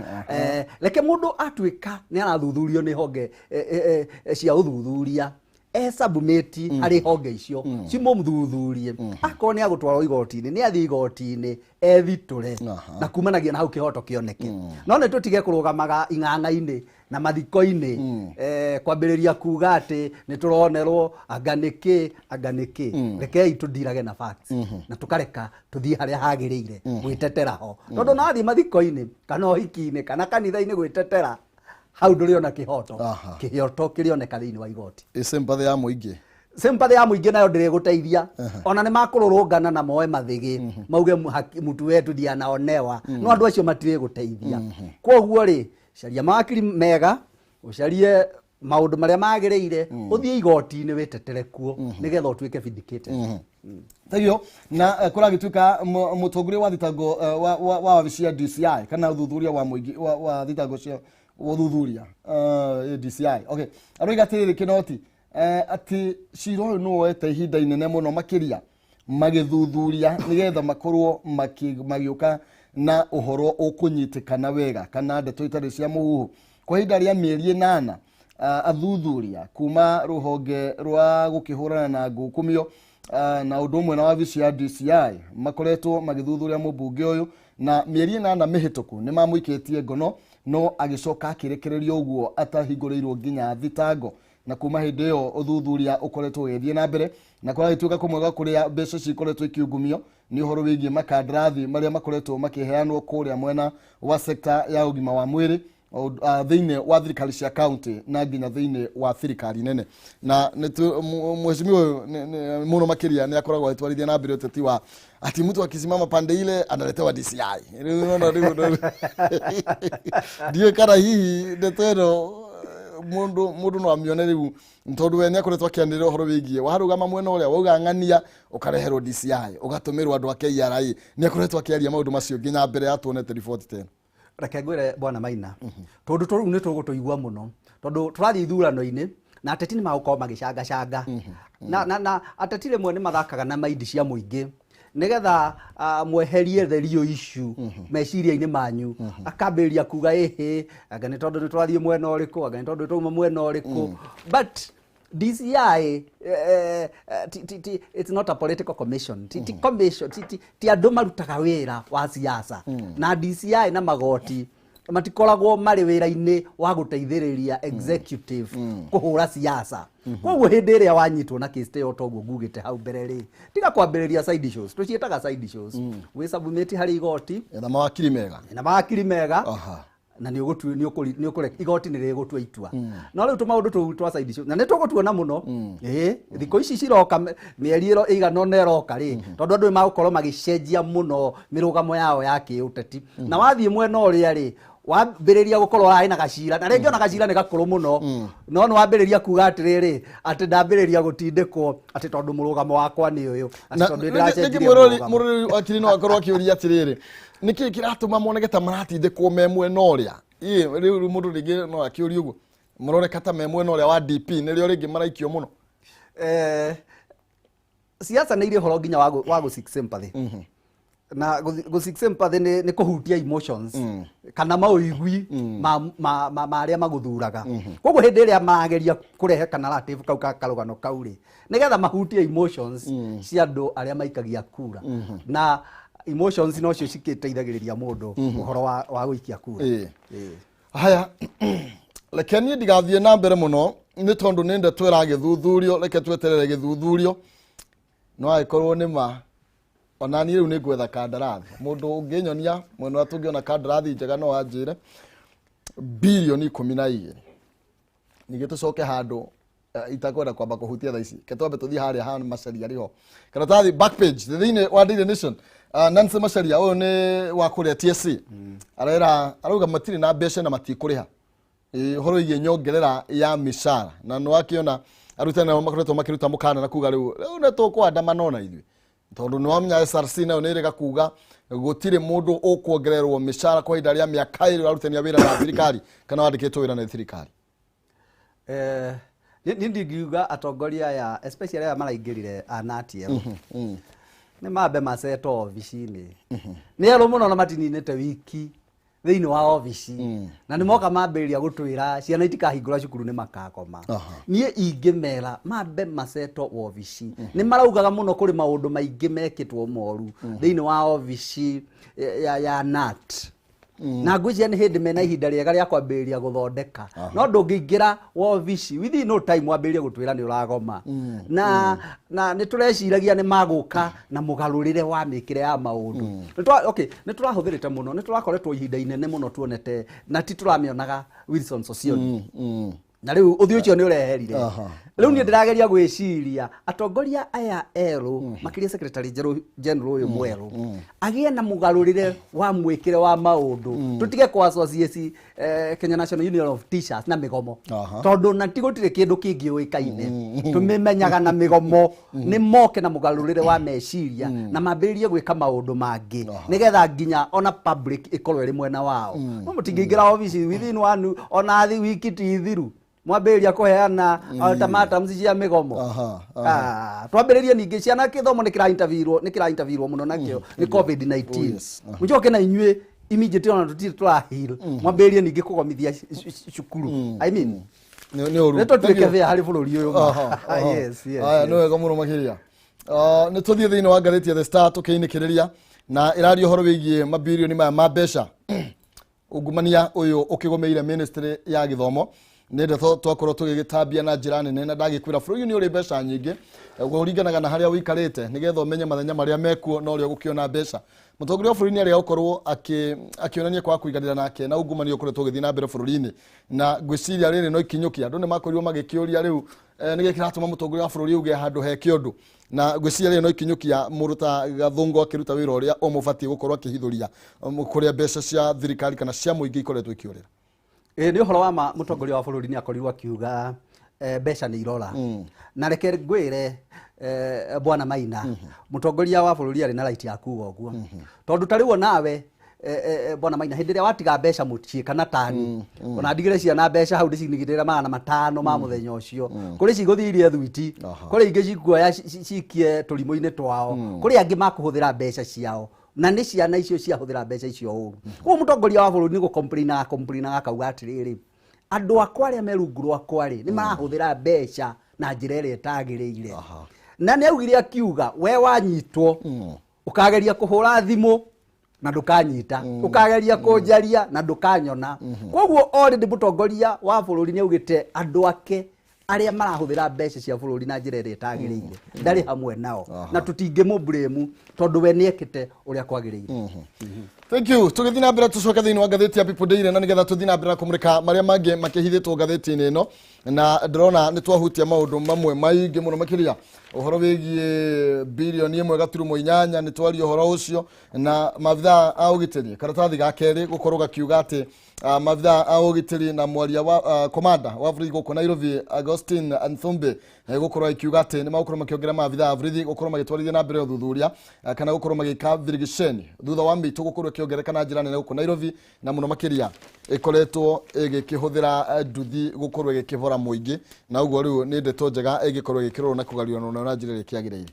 reke mũndũ atuĩka nĩ arathuthurio nĩ honge cia ũthuthuria submit ari honge icio cimumthuthurie akone agutwarwo igoti-ini ni athi igoti-ini ethiture na kumanagia na hau kihoto kioneke no ne tutige kurugamaga ing'ang'a-ini na mathiko-ini kwambiriria kuga ati ni turonerwo anganiki rekei tudirage na facts na tukareka tuthie haria hagiriire gwitetera ho tondu nathi mathiko-ini kana uhiki-ini kana kanitha-ini gwitetera hau nduriona kihoto kirioneka thiini wa igoti sympathy ya muingi nayo ndire guteithia ona ni makururungana na moe mathigi mauge mutu wetu ndianaonewa no andu acio matire guteithia koguo ri caria mawakiri mega ucarie maundu maria magiriire uthie igoti-ini witetere kuo nigetha utuike vindicated Tagio na kuragituka mutongoria wa thitango wa wabici ya DCI kana uthuthuria wa muingi wa thitango cia uthuthuria DCI okay aroiga tiriri kinoti ati ciro no wete ihinda inene muno makiria magithuthuria nigetha makorwo magiuka na uhoro ukunyitikana wega kana ndeto itari cia muhuhu kwa ihinda ria mieri 8 athuthuria kuma ruhonge rwa gukihurana na ngukumio na undu umwe na wabici ya DCI makoretwo magithuthuria mubunge uyu na mieri 8 mihituku ni mamuikitie ngono no agicoka akirekererio uguo atahinguriirwo nginya thitango na kuma hindi iyo uthuthuria ukoretwo ugithie na mbere na kwa gituka kumwega kuria mbeca cikoretwo ikiungumio ni uhoro wigie makandarathi maria makoretwo makiheanwo kuria mwena wa sekta ya ugima wa mwiri thiine wa thirikari cia county na nginya thiine wa thirikari nene na mheshimiwa muno makiria ni akoragwo atwarithia na mbere uteti wa ati mtu akisimama pande ile analetewa DCI ndio kana hihi ndetero mundu no amione riu ntondu we ni akoretwo akianira uhoro wigie waharugama mwena uria wauga ng'ania ukareherwo DCI ugatumirwo andu a KRA ni akoretwo akiaria maundu macio nginya mbere ya tuonete report tena reke ngwire bwana Maina tondu toru ni tugutuigua muno tondu turathi ithurano-ini na ateti ni magukorwo magicanga na ateti rimwe ni mathakaga na maindi cia muingi nigetha mweherie the real issue meciria-ini manyu akambĩrĩria kuga anga ni tondu ni turathie mwena uriku anga ni tondu tuma mwena uriku but DCI it's not a political commission commission ti andu marutaga wira wa siasa na DCI na magoti matikoragwo mari wira-ini wa guteithiriria executive kuhura siasa koguo hindi iria wanyitwo na case yo toguo ngugite hau mbere ri tiga kwambiriria side shows tucietaga side shows we submit hari igoti na mawakiri mega na ni ukure igoti ni rigutua itua no riu tumaundu tu twa side show na ni tugutuona muno thiko ici ciroka mieri iro igana iroka ri tondu andu magukorwo magicenjia muno mirugamo yao ya kiuteti na wathie mwena uria ri wambiriria gukorwo rai na gacira na ringi ona gacira ni gakuru muno no no wambiriria kuga atiriri ati ndambiriria gutindikwo ati tondu murugamo wakwa ni uyu ati tondu ndiracenjia mururi wakiri no akorwo akiuria atiriri niki kiratuma moneke ta maratindikwo memwe no ria riu mundu ringi no akiuria uguo muroreka ta memwe no ria wa DP nirio ringi maraikio muno siasa ni iri horo nginya wa go seek sympathy na go seek sympathy ni kuhutia emotions kana mauigwi ma aria maguthuraga koguo hindi iria marageria kurehe kana narrative kau karugano kau ri nigetha mahutie emotions cia andu aria maikagia kura na emotions no cio cikiteithagiriria mundu uhoro wa guikia kura haya lekeni ndigathie na mbere muno ni tondu ninde twira githuthurio leke tweterere githuthurio no aikorwo ni ma ona ni riu ni gwetha kandarathi mundu unginyonia mwena wa tungiona kandarathi njega no anjire bilioni 12 nige tucoke handu itakwenda kwamba kuhutia thaici ketwambe tuthie haria ha macaria riho karatathi back page thine wa Daily Nation Nancy Macharia uyu ni wa kuria TSC arauga matiri na mbeca na matikuriha horo igie nyongerera ya mishara na no akiona arutana makoretwo makiruta mukana na kuga riu ne tukwa manona ithui tondu no amnya SRC na onirega kuga gutire mundu ukuongererwo mishara kwa ihinda ria miaka iri arutania wira na thirikari kana wandikitwo wira na thirikari ni ndigiuga atongoria ya especially ya maraingirire anati ni mabe maceto ofici-ini ni ero muno na matininite wiki thiini wa office na nimoka mambĩrĩria gũtwĩra ciana itikahingũra cukuru nĩ makakoma niĩ ingĩmera mambe maceto office nĩ maraugaga mũno kũrĩ maũndũ maingĩ mekĩtwo moru thiini wa office ya NAT na ngwĩciria nĩ hĩndĩ mena ihinda rĩega rĩa kwambĩrĩria gũthondeka no ndũngĩingĩra office within no time wambĩrĩrie gũtwĩra nĩ ũragoma na nĩ tũreciragia nĩ magũka na mũgarũrĩre wa mĩkĩre ya maũndũ nĩ tũrahũthĩrĩte mũno nĩ tũrakoretwo ihinda inene mũno tuonete na ti tũramĩonaga Wilson Sossion na rĩu ũthio ũcio nĩ ũreherire rĩu niĩ ndĩrageria gwĩciria atongoria aya erũ makĩria secretary general ũyũ mwerũ agĩe na mũgarũrĩre wa mwĩkĩre wa maũndũ tũtige kwa associate Kenya National Union of Teachers na mĩgomo tondũ na ti gũtirĩ kĩndũ kĩngĩ ũĩkaine tũmĩmenyaga na mĩgomo nĩ moke na mũgarũrĩre wa meciria na mambĩrĩrie gwĩka maũndũ mangĩ nĩgetha nginya ona public ĩkorwo ĩrĩ mwena wao no mũtingĩingĩra office within one ona thi wiki ti thiru mwambĩrĩria kũheana ultimatums cia mĩgomo twambĩrĩrie ningĩ ciana gĩthomo nĩ kĩra-interviewwo mũno nakĩo nĩ COVID-19 mũcoke na inyuĩ immediately ona tũtirĩ tũrahil mwambĩrĩrie ningĩ kũgomithia cukuru I mean nĩ tũtuĩke vĩa harĩ bũrũri ũyũ yes nĩ wega mũno makĩria nĩ tũthiĩ thĩinĩ wa ngathĩti ya The Star tũkĩinĩkĩrĩria na ĩraria ũhoro wĩgiĩ mabirioni maya ma mbeca ungumania ũyũ ũkĩgomeire ministry ya gĩthomo nende twakorwo tugigitambia na njira nene na ndagikwira bũrũri nĩ ũrĩ mbeca nyingĩ ũringanaga na harĩa ũikarĩte nĩgetha ũmenye mathenya marĩa mekuo no ũrĩa gũkĩona mbeca mũtongoria wa bũrũri nĩ arĩa gũkorwo akĩonania kwa kũiganĩra nake na ungumania ũkoretwo ũgĩthiĩ na mbere bũrũri-inĩ na ngwĩciria rĩrĩ no ikinyũkia andũ nĩ makorirwo magĩkĩũria rĩu nĩ gĩkĩratũma mũtongoria wa bũrũri uge handũ he kĩũndũ na ngwĩciria rĩrĩ no ikinyũkia mũruta gathũngũ akĩruta wĩra ũrĩa ũmũbatiĩ gũkorwo akĩhithũria kũrĩa mbeca cia thirikari kana cia mũingĩ ikoretwo ikĩũrĩra nĩ ũhoro wa ma mũtongoria wa bũrũri nĩ akorirwo akiuga mbeca nĩ irora na reke ngwĩre bwana Maina mũtongoria wa bũrũri arĩ na right ya kuuga ũguo tondũ ta rĩu nawe bwana Maina hĩndĩ ĩrĩa watiga mbeca mũciĩ kana tani ona ndigire ciana mbeca hau ndĩcinigithĩra magana 500 ma mũthenya ũcio kũrĩ cigũthirie thuiti kũrĩ ingĩ cikuoya cikie tũrimũ-inĩ twao kũrĩ angĩ makũhũthĩra mbeca ciao na nĩ ciana icio ciahũthĩra mbeca icio ũru koguo mũtongoria wa bũrũri nĩ gũcomplainaga akauga atĩrĩrĩ andũ akwa arĩa merungu rwakwa nĩ marahũthĩra mbeca na njĩra ĩrĩa ĩtagĩrĩire na nĩ augire akiuga we wanyitwo ũkageria kũhũra thimũ na ndũkanyita ũkageria kũnjaria na ndũkanyona koguo already mũtongoria wa bũrũri nĩ augĩte andũ ake arĩa marahũthĩra mbeca cia bũrũri na njĩra ĩrĩa ĩtagĩrĩire ndarĩ hamwe nao na tũtingĩmũblame tondũ we nĩekĩte ũrĩa kwagĩrĩire Thank you. Tũgĩthiĩ na mbere tũcoke thĩinĩ wa ngathĩti ya People Daily na nĩgetha tũthiĩ na mbere kũmũrĩka marĩa mangĩ makĩhithĩtwo ngathĩti-inĩ ĩno na ndĩrona nĩ twahutia maũndũ mamwe maingĩ mũno makĩria ũhoro wĩgiĩ bilioni 1.8 nĩ twaria ũhoro ũcio na maabitha a ũgitĩri karatathi ga kerĩ gũkorwo gakiuga atĩ maabitha a ũgitĩri na mwaria wa komanda wa borithi gũkũ Nairobi Augustine Anthumbe gũkorwo ikiuga atĩ nĩ magũkorwo makĩongerera maabitha a borithi gũkorwo magĩtwarithia na mbere ũthuthuria kana gũkorwo magĩka virigiceni thutha wa mĩitũ gũkorwo ĩkĩongereka na njĩra nene gũkũ Nairobi na mũno makĩria ĩkoretwo ĩgĩkĩhũthĩra nduthi gũkorwo ĩgĩkĩbora mũingĩ na ũguo rĩu nĩ ndeto njega ĩgĩkorwo ĩgĩkĩrorwo na kũgariũrwo na njĩra ĩrĩa ĩkĩagĩrĩire.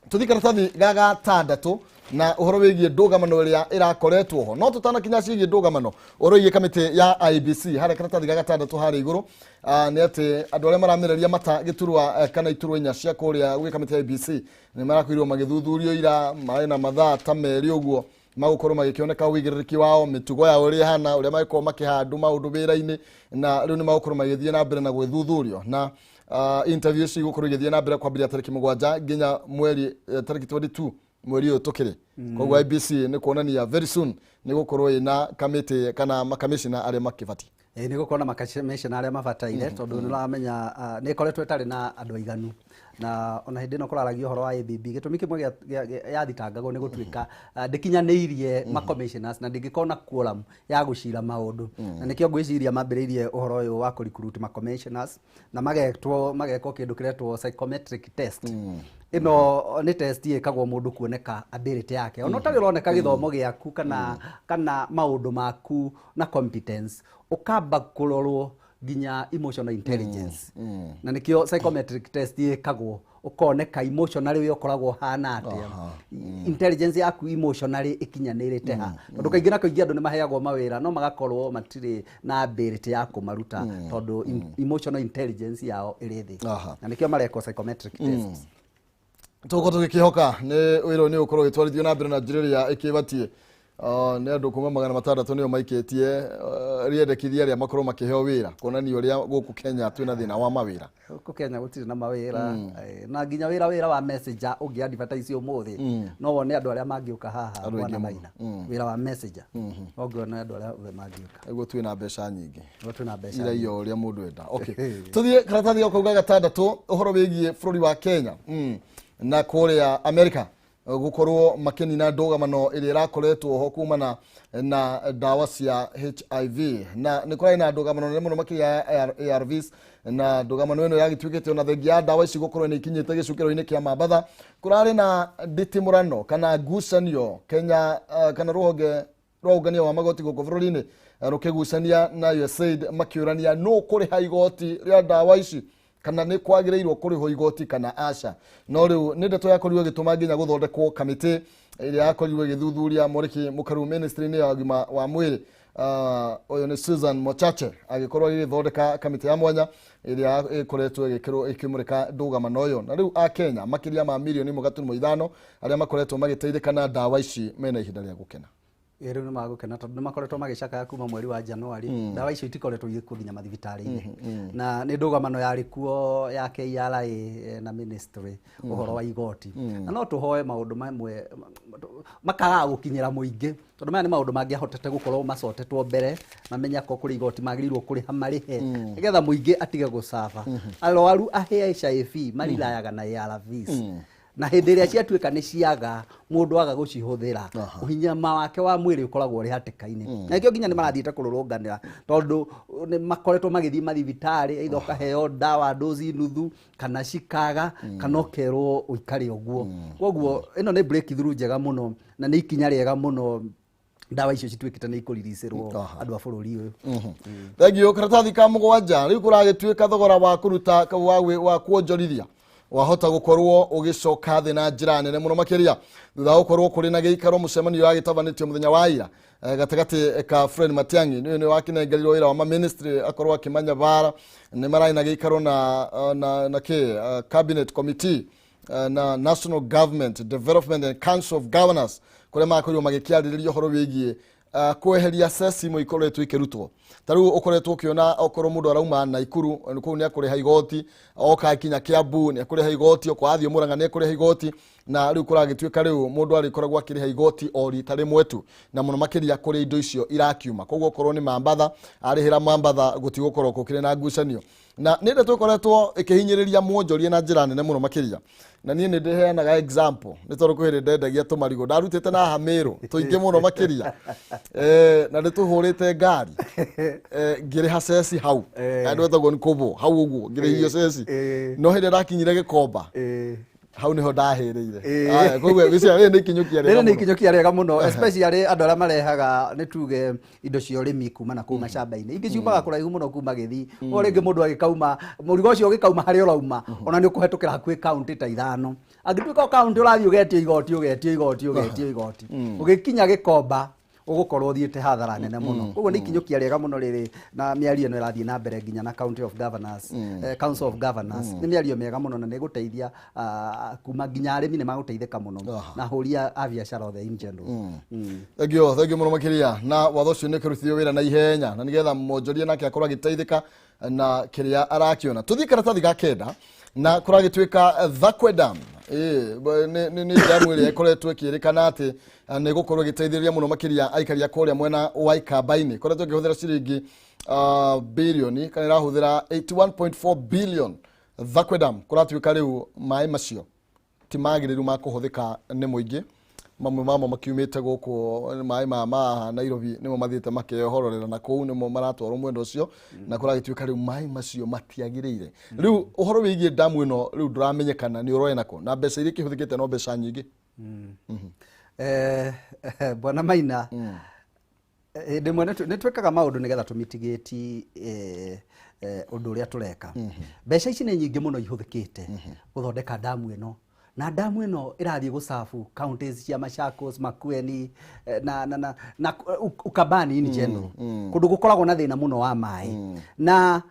Tũthiĩ karatathi ga gatandatũ na ũhoro wĩgiĩ ndũgamano ĩrĩa ĩrakoretwo ho no tũtanakinya ciĩgiĩ ndũgamano ũhoro wĩgiĩ kamĩtĩ ya IEBC harĩa karatathi ga gatandatũ harĩa igũrũ nĩ atĩ andũ arĩa maramereria mata gĩturwa kana iturwa 4 cia kũrĩa gwĩ kamĩtĩ ya IEBC nĩ marakorirwo magĩthuthurio ira marĩ na mathaa ta merĩ ũguo magũkorwo magĩkĩoneka ũigĩrĩrĩki wao mĩtugo yao ĩrĩa hana ũrĩa magĩkorwo makĩhandũ maũndũ wĩra-inĩ na rĩu nĩ magũkorwo magĩthiĩ na mbere na gwĩthuthurio na interview ici igũkorwo igĩthiĩ na mbere kwambĩrĩria tarĩki 7 nginya mweri tarĩki 22 mweri ũyũ tũkĩrĩ koguo IEBC nĩ kuonania very soon nĩ gũkorwo ĩna kamĩtĩ kana makamishina arĩa makĩbatiĩ nĩ gũkorwo na makamishina arĩa mabataire tondũ nĩ ũramenya nĩ ĩkoretwo ĩtarĩ na andũ aiganu na ona hĩndĩ ĩno kũraragia ũhoro wa ABB gĩtũmi kĩmwe yathitangagwo nĩ gũtuĩka ndĩkinyanĩirie ma-commissioners na ndĩngĩkorwo na quorum ya gũcira maũndũ na nĩkĩo ngwĩciria mambĩrĩirie ũhoro ũyũ wa kũrecruit ma-commissioners na magekwo kĩndũ kĩretwo psychometric test ĩno nĩ test ĩkagwo mũndũ kuoneka ability yake ona ũtarĩ ũroneka gĩthomo gĩaku kana maũndũ maku na competence ũkamba kũrorwo nginya emotional intelligence na nikio psychometric test ikagwo ukoneka emotionally we ukoragwo hana atia intelligence yaku emotionally ikinyanirite ha tondu kaingi na kaingi andu ni maheagwo mawira no magakorwo matire na ability ya kumaruta tondu emotional intelligence yao iri thi na nikio mareko psychometric tests toko tugikihoka ni wiro ni ukorwo gitwarithio na mbere na njiriria ikibatie ne andu kuma 600 niyo maiketie riendekithia ria makorwo makiheo wira kuonania uria guku Kenya twina thina wa mawira guku Kenya gutire na mawira na nginya wira wa messenger ungi advertise umuthi no wone andu aria mangiuka haha bwana Maina wira wa messenger ongiona andu aria mangiuka ego twina mbeca nyingi twina mbeca ira iyo uria mundu enda okay tuthie karatathi okauga gatandatu uhoro wigie bururi wa Kenya na kuria America gukorwo makinina ndugamano iria irakoretwo ho kumana na dawa cia HIV na nikora ina ndugamano nene muno makiria ARVs na ndugamano ino yagitwikite ona thengia dawa ici gukorwo ni ikinyite gicukiro-ini kia mabatha kurari na nditimurano kana gucanio Kenya kana ruhonge wa magoti guko bururi-ini rukigucania na USAID makiurania no kuriha igoti ria dawa ici kana ni kwagireirwo kuriho igoti kana aca no riu ni ndeto yakorirwo gituma nginya guthondekwo committee iria yakorirwo githuthuria moriki mukaru ministry ni ya gima wa mwiri oyo ni Susan Mochache agikorwo githondeka committee ya mwanya iria ikoretwo igikirwo ikimurika ndugamano uyo na riu a Kenya makiria ma milioni 3.5 aria makoretwo magiteithika na dawa ici mena ihinda ria gukena Ero ni magukena tondu makoretwo magicaka kuma mweri wa Januari dawa icio itikoretwo igikuginya mathibitari-ini na ni ndugamano yari kuo ya KRA na ministry uhoro wa igoti na no tuhoe maundu mamwe makaga gukinyira muingi tondu maya ni maundu mangiahotete gukorwo macotetwo mbere mamenya ko kuri igoti magirirwo kuri hamarihe nigetha muingi atige gucafa arwaru ahia HIV marilayaga na ARVs na hindi iria ciatuika ni ciaga mundu aga gucihuthira uhinyama wake wa mwiri ukoragwo ri hatikaini na kio nginya ni marathiite kururunganira tondu ni makoretwo magithii mathibitari either kaheo dawa dozi nuthu kana cikaga kana okerwo uikari uguo koguo ino ni breakthrough njega muno na ni ikinya riega muno dawa icio citwikite ni ikuririsirwo andu a bururi uyu thegio karatathi ka mugwanja riu kuragitwika thogora wa kuruta wa kuonjorithia wahota gukorwo ugicoka thi na njira nene muno makiria thutha gukorwo kuri na giikaro mucemanio yagitabanitio muthenya wa ira gatagati ka Fred Matiang'i ni wakinengerirwo wira wa ministry akorwo akimanya bara ni marai na giikaro na cabinet committee na National Government Development and Council of Governors kure makorirwo magikiariririo horo wigie kweheria sesimo ikoretwo ikirutwo taru ukoretwo ukiona okorwo mundu arauma na ikuru ku ni akuriha igoti oka kinya Kiambu ni akuriha igoti okwa athio Murang'a ni akuriha igoti na riu kuragitwika riu mundu ari koragwo akiriha igoti ori tari mwetu na muno makiria kuri indo icio irakiuma koguo korwo ni mambatha arihira mambatha gutigokorwo kukire na ngucanio na ninde tukoretwo ikihinyiriria muonjorie na njira nene muno makiria na nie ni ndiheanaga example ni tondu kwiri ndendagia tumarigo ndarutite na Hamiru tuinge muno makiria na nituhurite ngari ngiri hasesi hau andu etagwo ni kubo hau uguo ngiri hiyo sesi no hindi ndakinyire Gikomba hau niho ndahiriire aya koguo bicia ni kinyukia rega ni kinyukia rega muno especially andu ara marehaga ni tuge indo cio rimi kuma na kuma shamba-ini ingi ciumaga kuraihu muno kuma Githii o ringi mundu agikauma murigo cio gikauma hari urauma ona ni ukuhetukira hakwi county ta 5 angituika county urathi ugetio igoti ugikinya Gikomba ugukorwo thiete hathara nene muno koguo ni kinyukia rega muno riri na miario no irathie na mbere nginya na County of Governors Council of Governors ni miario mega muno na niguteithia kuma nginya arimi ni maguteithika muno na huria a biashara othe in general thegio muno makiria na watho cio ni kirutithio wira na ihenya na nigetha monjorie nake akorwo agiteithika na kiria arakiona tuthii karatathi ga kenda na kuragitwika Thakwedam ni jamu ile ikoretwo ikirikana ati ni gukorwo giteithiriria muno makiria aikaria kuria mwena wa Ikamba-ini koretwo gihuthira ciringi bilioni kana rahuthira 81.4 billion Thakwedam kuratwika riu mai macio ti magiriru ma kuhuthika ni muingi mamwe mamo makiumite guku mai ma Nairobi nimo mathiite makehororera na kou nimo maratwarwo mwendo ucio na kuragitwika riu mai macio matiagiriire riu uhoro wigie damu ino riu nduramenyekana ni uroe nako na mbeca iria kihuthikite no mbeca nyingi bwana Maina ndimwe nitwekaga maundu nigetha tumitigate undu uria tureka mbeca ici ni nyingi muno ihuthikite guthondeka damu ino na damu ino irathie gusafu counties cia Machakos, Makueni na Ukambani in general kundu gukoragwo na thina muno wa mai na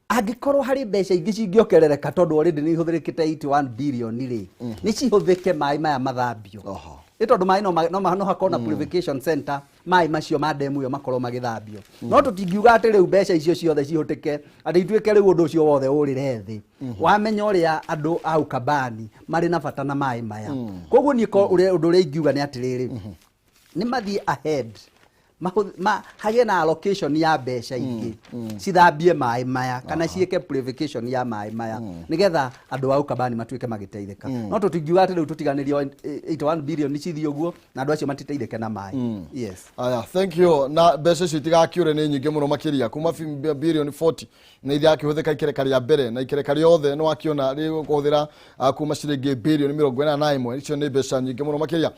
angikorwo hari mbeca ingi cingiokerereka tondu already ni ihuthirikite 81 billion ri ni cihuthike mai maya mathambio tondu mai no hakona purification center mai macio ma demu yo makorwo magithambio no tutingiuga ati riu mbeca icio ciothe cihutike ati ituike riu undu ucio wothe urire thi wamenya uria andu a Ukambani mari na bata na mai maya koguo ni undu uria ingiuga ni atiriri ni mathie ahead hagie na allocation ya mbeca ingi cithambie mai maya kana ciike purification ya mai maya nigetha andu a Ukambani matuike magiteithika no tutingiuga ati riu tutiganirio 81 billion ni cithio guo na andu acio matiteithike na mai yes aya thank you na mbeca citigakiure ni nyingi muno makiria kuma billion 40 na ithia kihuthika ikereka ria mbere na ikereka riothe no akiona ri guthira kuma ciringi billion 41 icio ni mbeca nyingi muno makiria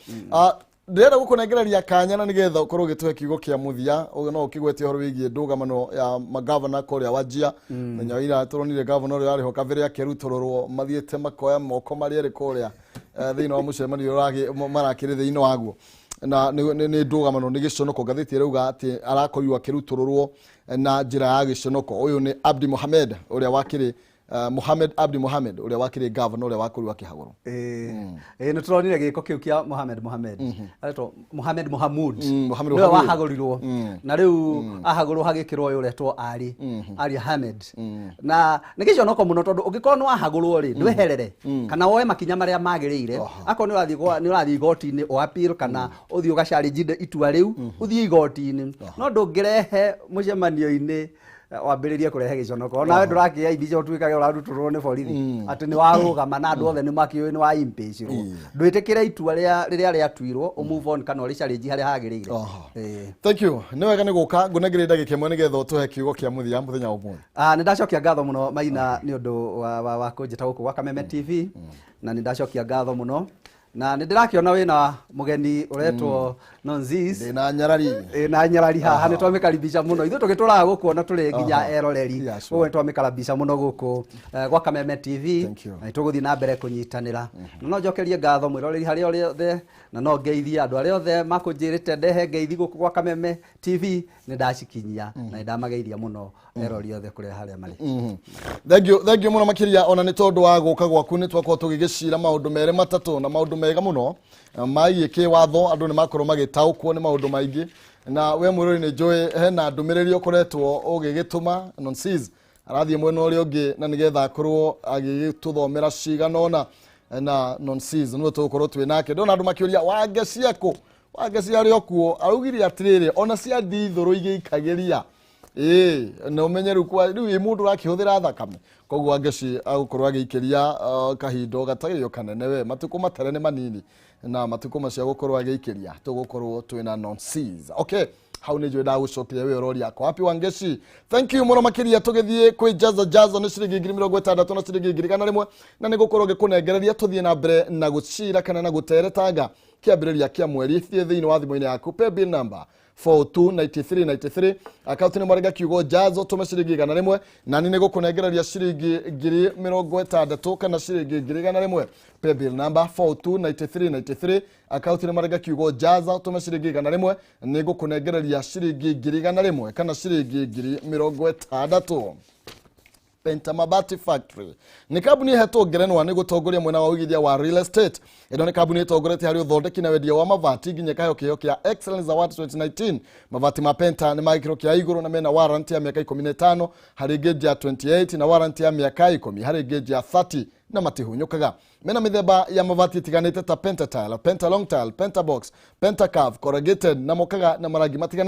ndĩrenda gũkũnengereria kanya na nĩgetha ũkorwo ũgĩtũhe kiugo kĩa mũthia no ũkĩgwete ũhoro wĩgiĩ ndũgamano ya magavana kũrĩa Wajir menya ira tũronire gavana ũrĩa arĩ ho kabere akĩrutũrũrwo mathiĩte makoya moko marĩ erĩ kũrĩa thĩinĩ wa mũcemanio marakĩrĩ thĩinĩ waguo na nĩ ndũgamano nĩ gĩconoko ngathĩti ĩrauga atĩ arakorirwo akĩrutũrũrwo na njĩra ya gĩconoko ũyũ nĩ Abdi Mohamed ũrĩa wakĩrĩ Abdi Mohamed uria wakiri governor uria wakuri wakihaguru no turonire giko kiu kia Mohamed aretwo Mohamed no wahagurirwo na riu ahaguru hagikirwo uyu retwo Ali Ahmed na nigicio noko muno tondu ungikorwo no wahagurwo ri ndweherere kana woe makinya maria magirire akon ni urathi igoti-ini o appeal kana uthi ugacharge itua riu uthi igoti-ini no ndungirehe mucemanio-ini wambiririe kurehe giconoko na ndurakia ibijo tuikage uraruturwo ni borithi ati ni warugama na andu othe ni makiwe ni wa impacirwo ndwitikira itua riria riatuirwo o move on kana ri challenge haria hagirire thank you ni wega ni guka ngunegire ndagike mwe nigetha utuhe kiugo kia muthia muthenya umwe ni ndacokia ngatho muno Maina ni undu wa kunjita guku gwa Kameme TV na ni ndacokia ngatho muno na ndirakiona wina mugeni uretwo Nonzis na nyarari haha ni twamikaribisha muno ithu tugituraga gukuona turi nginya eroreri uwe twamikaribisha muno guku gwa Kameme TV na tuguthi na mbere kunyitanira no njokerie ngatho mwiroreri hari othe na no ngeithia andu ari othe makunjirite ndehe ngeithi guku gwa Kameme TV ni ndacikinyia na ndamageithia muno eroreri othe kure haria mari thank you muno makiria ona ni tondu wa guka gwaku ni twakorwo tugigicira maundu mere matatu na maundu mega muno maiyeke watho andu ni makorwo magitaukwo ni maundu maingi na we mwirori ni joy hena ndumiriri ukoretwo ugigituma Nonsis arathie mwena uri ungi na nigetha akorwo agigituthomera ciganona na Nonsis niwe tukorwo twi nake ndona andu makiuria wangeci ari okuo arugiri atiriri ona cia ndithuru igikagiria no menyeru kwa riu mundu rakihuthira thakame koguo angeci agukorwo agikiria kahindo gatagirio kanene we matuko matare ni manini na matuko macia gukorwo agikiria tugukorwo twina Nonsis okay hau ni jwenda gucokiria we rori yako happy wangeci thank you muno makiria tugithie kwi jaza ni ciringi 60 na ciringi 100 na ni gukorwo gikunengereria tuthie na mbere na gucira kana na guteretanga kiambiriria kia mweri thiini wa thimu-ini yaku pay bill number 429393 account ni mwarega kiugo jazo tume ciringi 100 na ni gukunengereria ciringi 60 kana ciringi 100 pay bill number 429393 account ni mwarega kiugo jaza tume ciringi 100 ni gukunengereria ciringi 100 kana ciringi 60 Penta Mabati Factory ni kabuni heto gerenwa ni gutongoria mwena wa wigithia wa real estate ino ni kabuni itongorete hari uthondeki na wendia wa mabati nginya kayo kia Excellence Award 2019 mabati ma Penta ni magikiro kia iguru na mena warranty ya miaka 15 hari gauge ya 28 na warranty ya miaka 10 hari gauge ya 30 na matihunyukaga mena mithemba ya mabati tiganite ta Penta Tile, Penta Long Tile, Penta Box, Penta Curve, corrugated na mokaga na marangi matiganite